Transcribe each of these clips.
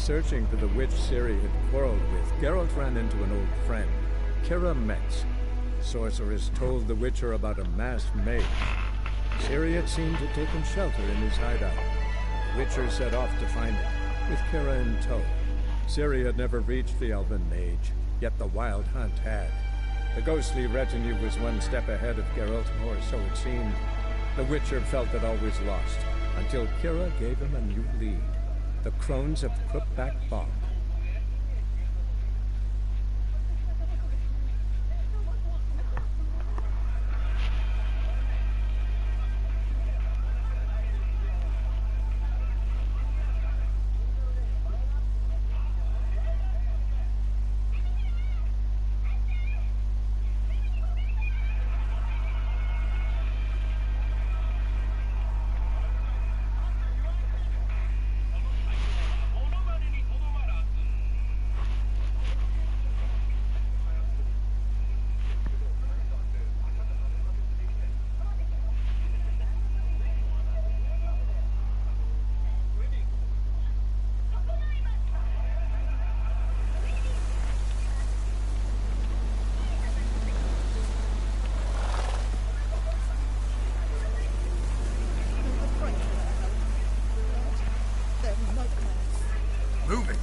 Searching for the witch Ciri had quarreled with, Geralt ran into an old friend, Kira Metz. Sorceress told the Witcher about a masked mage. Ciri had seemed to take him shelter in his hideout. The Witcher set off to find him, with Kira in tow. Ciri had never reached the elven mage, yet the wild hunt had. The ghostly retinue was one step ahead of Geralt, or so it seemed. The Witcher felt it always lost, until Kira gave him a new lead. The Crones of Crookback Bog. Move it!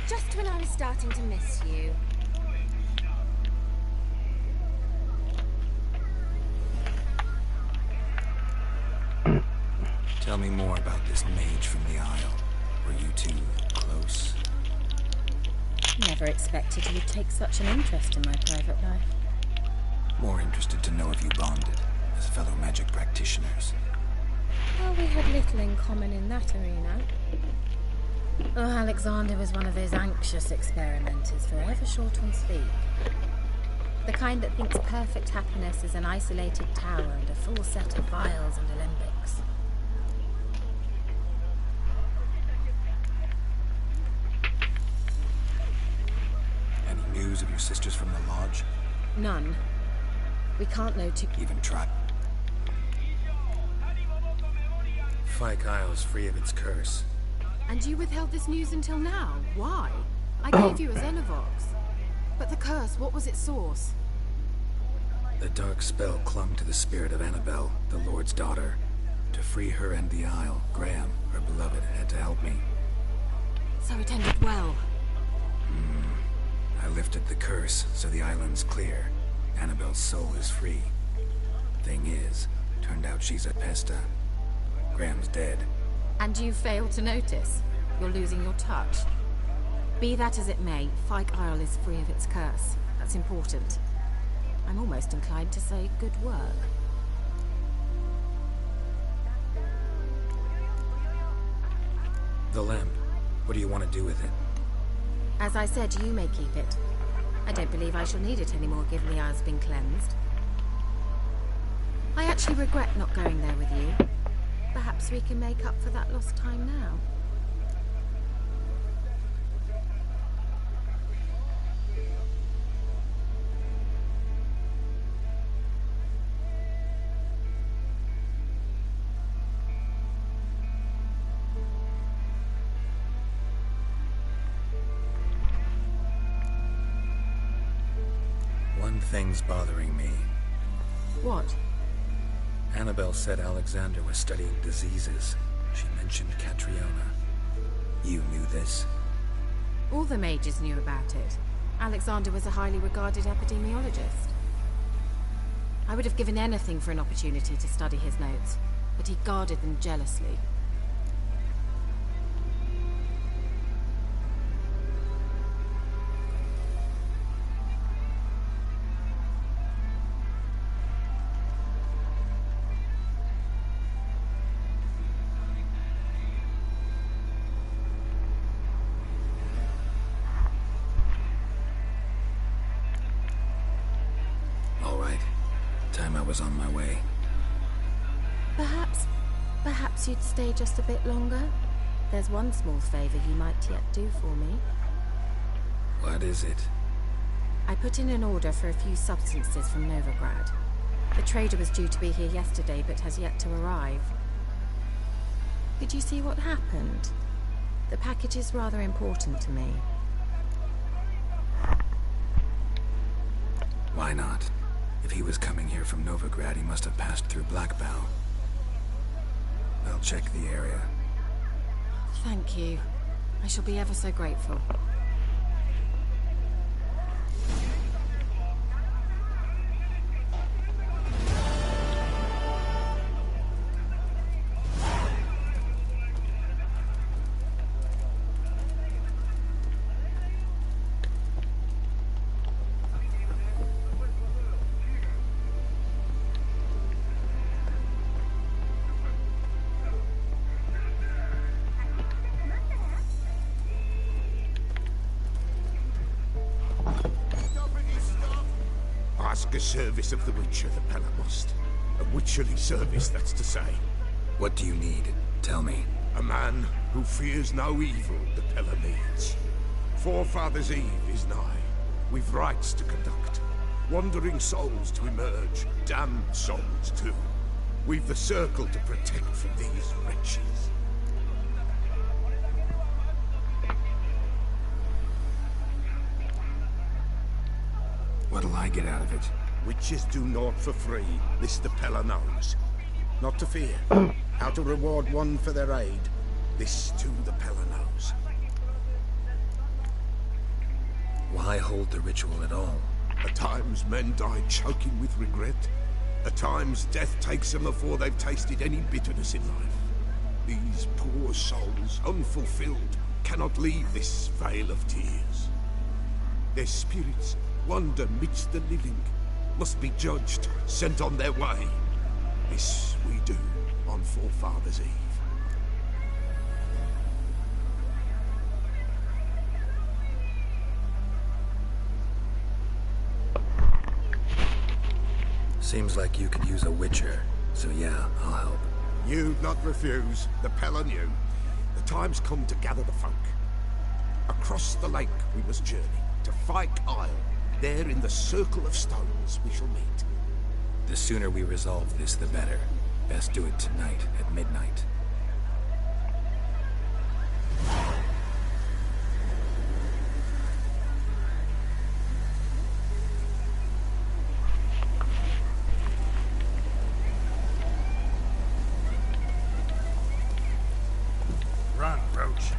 Just when I was starting to miss you. Tell me more about this mage from the Isle. Were you two close? Never expected you'd take such an interest in my private life. More interested to know if you bonded as fellow magic practitioners. Well, we had little in common in that arena. Oh, Alexander was one of those anxious experimenters, forever short on speak. The kind that thinks perfect happiness is an isolated tower and a full set of vials and alembics. Any news of your sisters from the lodge? None. We can't know to... Even try? Fyke Isle's free of its curse. And you withheld this news until now? Why? I gave you a Xenovox. But the curse, what was its source? The dark spell clung to the spirit of Annabelle, the Lord's daughter. To free her and the Isle, Graham, her beloved, had to help me. So it ended well. I lifted the curse, so the island's clear. Annabelle's soul is free. Thing is, turned out she's a Pesta. Graham's dead. And you failed to notice. You're losing your touch. Be that as it may, Fyke Isle is free of its curse. That's important. I'm almost inclined to say good work. The lamp. What do you want to do with it? As I said, you may keep it. I don't believe I shall need it anymore, given the Isle's been cleansed. I actually regret not going there with you. Perhaps we can make up for that lost time now. One thing's bothering me. What? Annabelle said Alexander was studying diseases. She mentioned Catriona. You knew this? All the mages knew about it. Alexander was a highly regarded epidemiologist. I would have given anything for an opportunity to study his notes, but he guarded them jealously. I was on my way. Perhaps you'd stay just a bit longer? There's one small favor you might yet do for me. What is it? I put in an order for a few substances from Novigrad. The trader was due to be here yesterday, but has yet to arrive. Did you see what happened? The package is rather important to me. Why not? If he was coming here from Novigrad, he must have passed through Blackbow. I'll check the area. Thank you. I shall be ever so grateful. Ask a service of the Witcher, the Pella must. A witcherly service, that's to say. What do you need? Tell me. A man who fears no evil, the Pella needs. Forefathers' Eve is nigh. We've rites to conduct. Wandering souls to emerge. Damned souls, too. We've the circle to protect from these wretches. What'll I get out of it? Witches do naught for free, this the Pella knows. Not to fear. How to reward one for their aid, this too the Pella knows. Why hold the ritual at all? At times men die choking with regret. At times death takes them before they've tasted any bitterness in life. These poor souls, unfulfilled, cannot leave this vale of tears. Their spirits wander midst the living, must be judged, sent on their way. This we do on Forefathers' Eve. Seems like you could use a witcher, so yeah, I'll help. You'd not refuse, the Pella knew. The time's come to gather the folk. Across the lake we must journey, to Fyke Isle. There in the circle of stones we shall meet. The sooner we resolve this, the better. Best do it tonight at midnight. Run, Roach.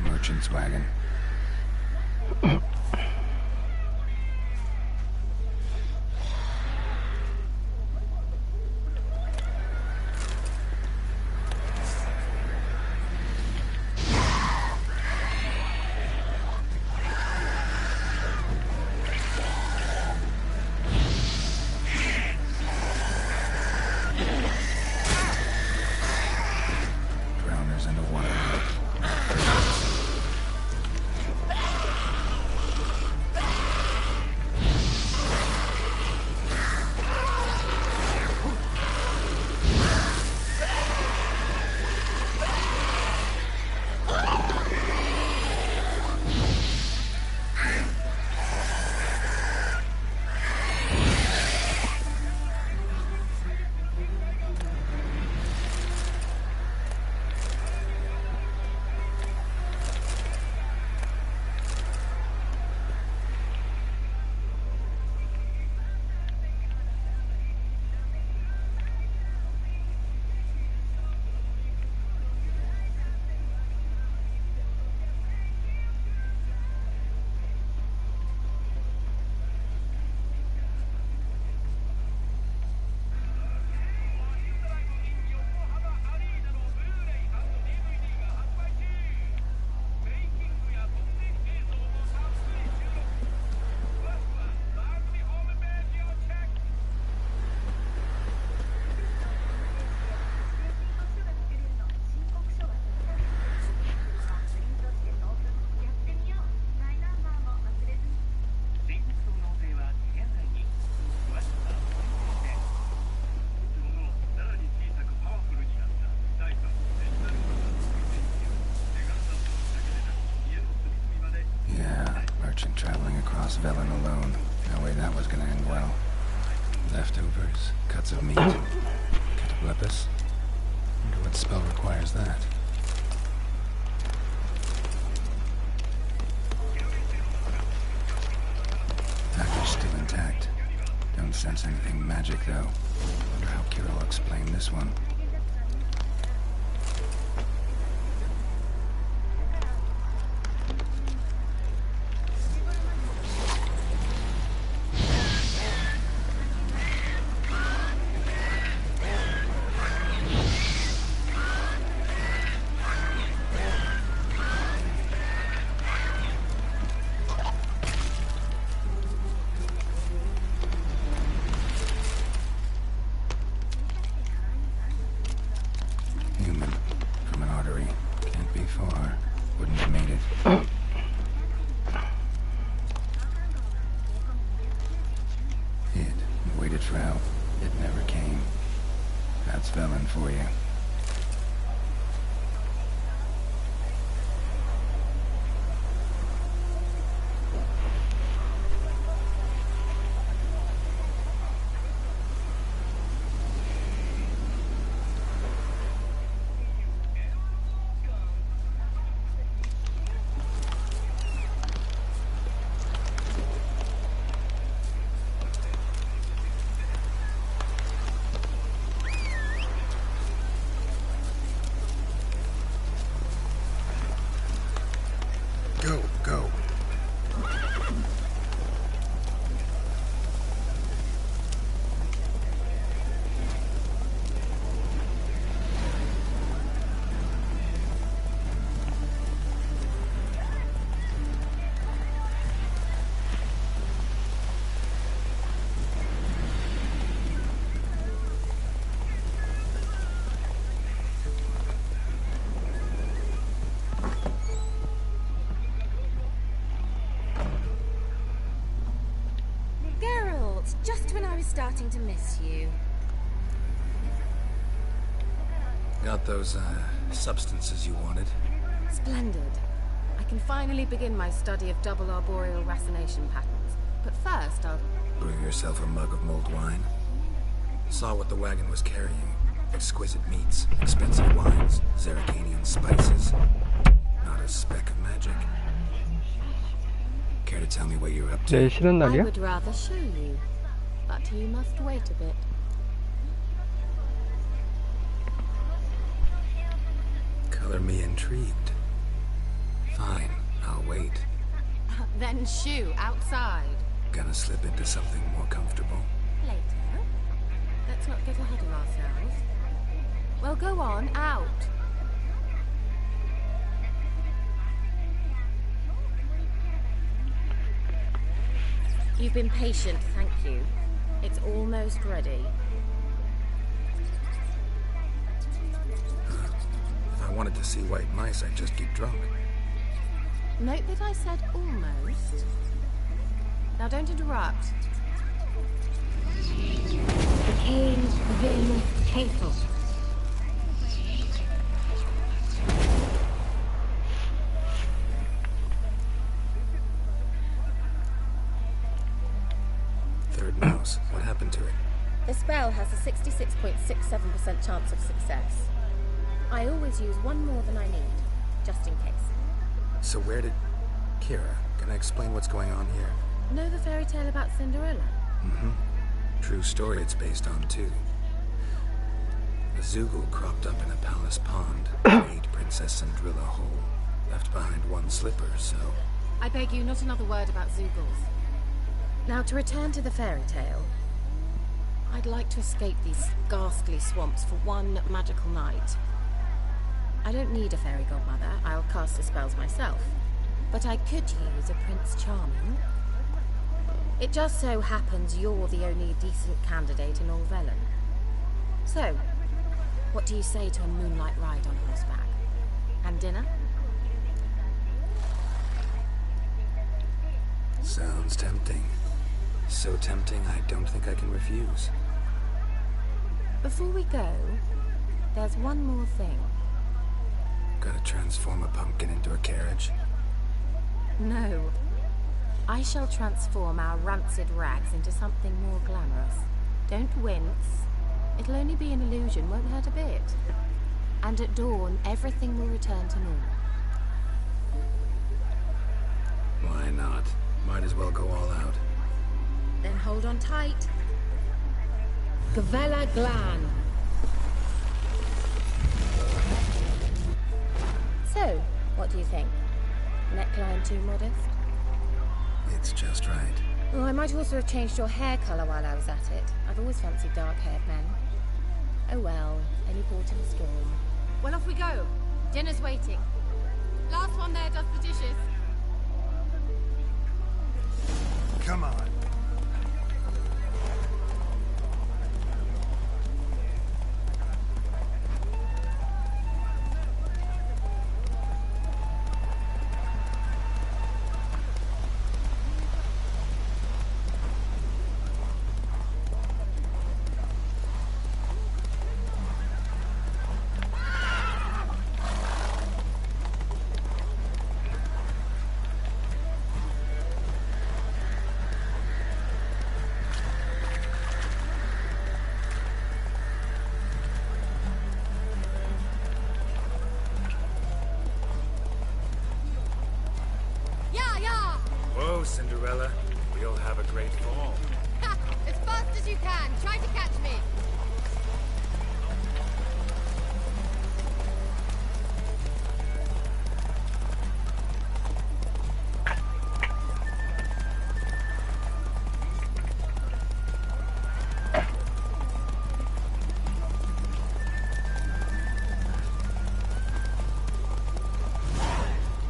Merchant's wagon. Drowners underwater. Lots of meat. Cataplepis? Wonder what spell requires that. Package still intact. Don't sense anything magic, though. Wonder how Kira will explain this one. For you. Go. Just when I was starting to miss you. Got those, substances you wanted? Splendid. I can finally begin my study of double arboreal racination patterns. But first, I'll... Brew yourself a mug of mulled wine? Saw what the wagon was carrying. Exquisite meats, expensive wines, Zeracanian spices. Not a speck of magic. Care to tell me what you're up to? 내일 쉬는 I 날이야? would rather show you. But you must wait a bit. Color me intrigued. Fine, I'll wait. Then shoo, outside. Gonna slip into something more comfortable. Later. Let's not get ahead of ourselves. Well, go on, out. You've been patient, thank you. It's almost ready. If I wanted to see white mice, I'd just get drunk. Note that I said almost. Now don't interrupt. The cave's venomous fatal. Third mouse. What happened to it? The spell has a 66.67% chance of success. I always use one more than I need, just in case. So where did... Kira, can I explain what's going on here? Know the fairy tale about Cinderella? Mm-hmm. True story it's based on, too. A Zoogle cropped up in a palace pond, ate Princess Cinderella whole, left behind one slipper, so... I beg you, not another word about Zoogles. Now to return to the fairy tale. I'd like to escape these ghastly swamps for one magical night. I don't need a fairy godmother, I'll cast the spells myself. But I could use a Prince Charming. It just so happens you're the only decent candidate in all Velen. So, what do you say to a moonlight ride on horseback? And dinner? Sounds tempting. So tempting, I don't think I can refuse. Before we go, there's one more thing. Gotta transform a pumpkin into a carriage? No. I shall transform our rancid rags into something more glamorous. Don't wince. It'll only be an illusion, won't hurt a bit. And at dawn, everything will return to normal. Why not? Might as well go all out. Then hold on tight. Gavella Glan. So, what do you think? Neckline too modest? It's just right. Oh, I might also have changed your hair colour while I was at it. I've always fancied dark-haired men. Oh well, any port in a storm. Well, off we go. Dinner's waiting. Last one there does the dishes. Come on. Whoa, Cinderella. We'll have a great fall. Ha! As fast as you can. Try to catch me.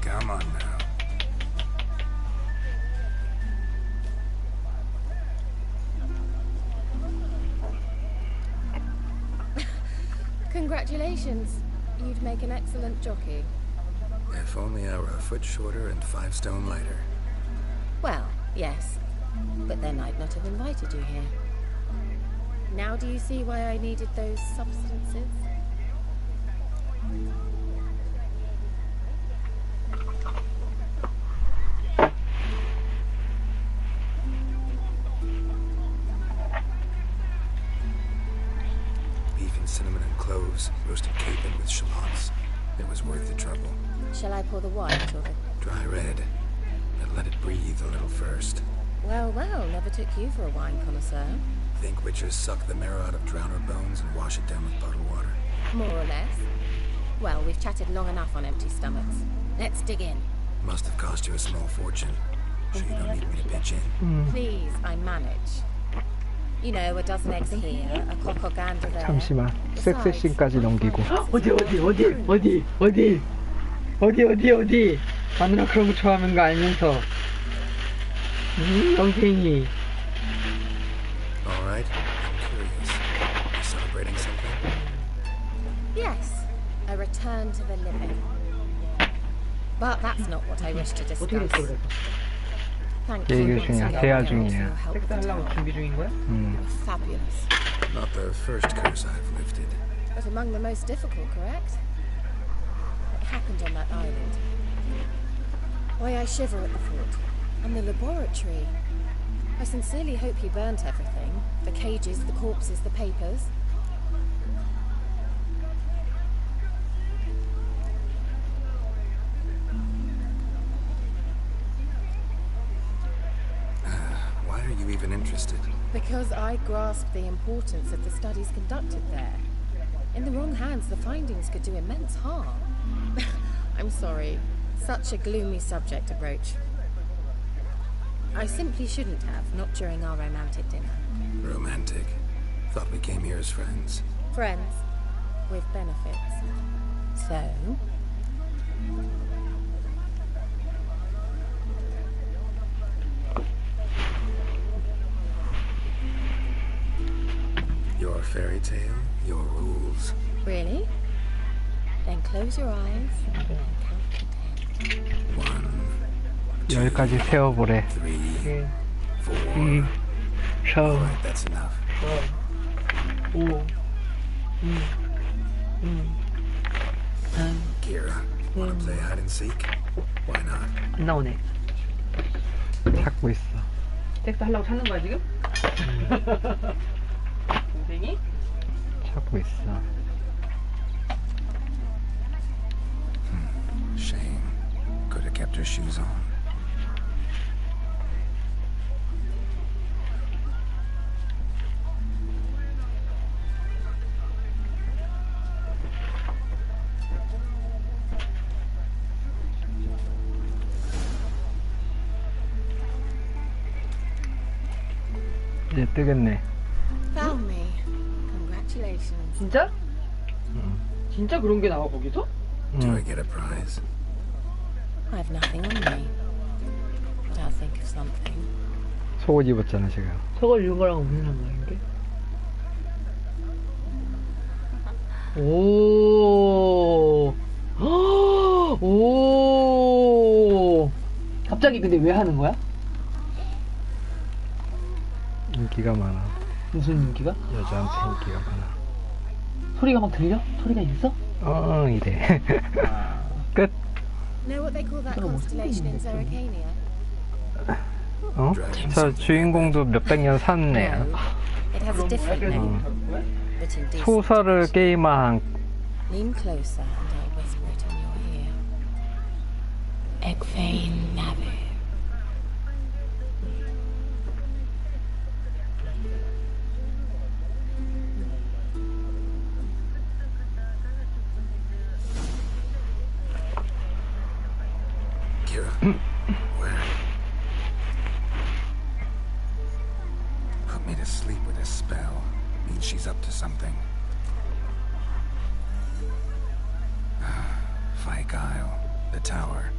Come on now. Congratulations. You'd make an excellent jockey. If only I were a foot shorter and 5 stone lighter. Well, yes. But then I'd not have invited you here. Now do you see why I needed those substances? Beef and cinnamon and cloves, roasted capon with shallots. It was worth the trouble. Shall I pour the wine or the... Dry red. And let it breathe a little first. Well, well, never took you for a wine connoisseur. Think witchers suck the marrow out of drowner bones and wash it down with bottled water? More or less. Well, we've chatted long enough on empty stomachs. Let's dig in. Must have cost you a small fortune. Sure you don't need me to pitch in? Please, I manage. You know, a dozen eggs here, a cock or gander there. 잠시만. Besides, 섹스씬까지 넘기고. 어디 마누라 그런 거 좋아하는 거 알면서 영생이 Alright, I'm curious. You celebrating something? Yes, a return to the living. But that's not what I wish to discuss. 어떻게 됐어 그래서 Thank 얘기 you. 중이야. once again 대화 for your 중이야. help with the 섹스하려고 time. 준비 중인 거야? Fabulous. Not the first curse I've lifted. But among the most difficult, correct? It happened on that island. Why, I shiver at the thought. And the laboratory. I sincerely hope he burnt everything. The cages, the corpses, the papers. Why are you even interested? Because I grasp the importance of the studies conducted there. In the wrong hands, the findings could do immense harm. I'm sorry. Such a gloomy subject to broach. I simply shouldn't have, not during our romantic dinner. Romantic. Thought we came here as friends. Friends with benefits. So, Your fairy tale, your rules. really? Then close your eyes and count to 10. 1, 10까지 세어보래. 3, 4. 4, Alright, that's enough. 5 Kira, wanna play hide and seek? Why not? 안 나오네. 찾고 있어. 섹스 하려고 찾는 거야 지금? 동생이? 찾고 있어. Shame. Could have kept her shoes on. 이제 뜨겠네. Found me. Congratulations. 진짜? 진짜 그런 게 나와 거기서? Do I get a prize? I've nothing on me. But I'll think of something. 속옷 입었잖아 지금. 저걸 입은 거랑 무슨 상관인게? 오. 오. 갑자기 근데 왜 하는 거야? 인기가 많아. 무슨 인기가? 여자한테 인기가 많아. 소리가 막 들려? 소리가 있어? 이래. 끝. Know what they call that constellation in Zerrikania? 저 주인공도 몇백 년 산 애야. It has a different name. But in decent 소설을 게임화한. Lean closer and I'll whisper it in your ear. Egfain Navu. Kira, where? Put me to sleep with a spell. Means she's up to something. Fight Guile, the tower.